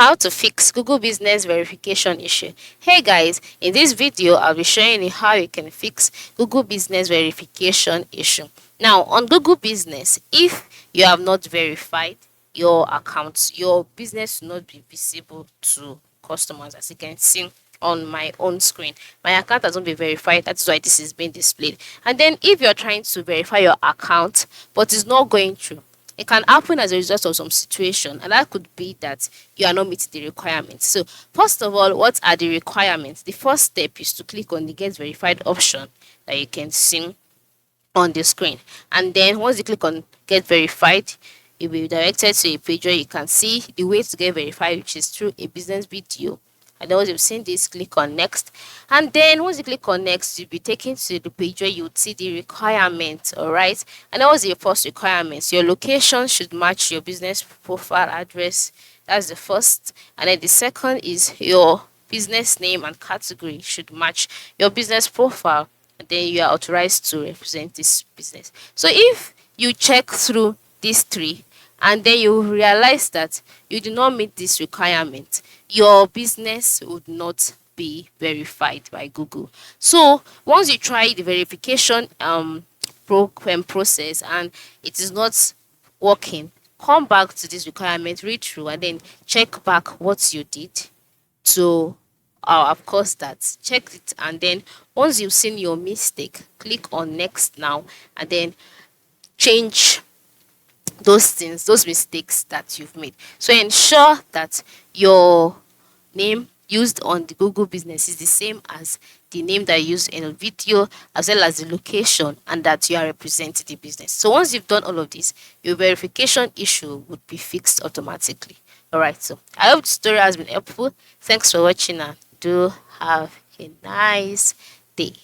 How to fix Google Business verification issue. Hey guys, in this video I'll be showing you how you can fix Google Business verification issue. Now on Google Business, if you have not verified your accounts, your business will not be visible to customers. As you can see on my own screen, my account has not been verified. That's why this is being displayed. And then if you're trying to verify your account but it's not going through, it can happen as a result of some situation, and that could be that you are not meeting the requirements. So first of all, what are the requirements? The first step is to click on the get verified option that you can see on the screen, and then once you click on get verified, you'll be directed to a page where you can see the way to get verified, which is through a business video. And then once you've seen this, click on next. And then once you click on next, you'll be taken to the page where you would see the requirements. All right. And that was your first requirements. Your location should match your business profile address. That's the first. And then the second is your business name and category should match your business profile. And then you are authorized to represent this business. So if you check through these three, and then you realize that you do not meet this requirement, your business would not be verified by Google. So once you try the verification process and it is not working, come back to this requirement, read through, and then check back what you did to of course that check it. And then once you've seen your mistake, click on next now, and then change those things, those mistakes that you've made. So ensure that your name used on the Google business is the same as the name that you used in a video, as well as the location, and that you are representing the business. So once you've done all of this, your verification issue would be fixed automatically. Alright, so I hope the story has been helpful. Thanks for watching and do have a nice day.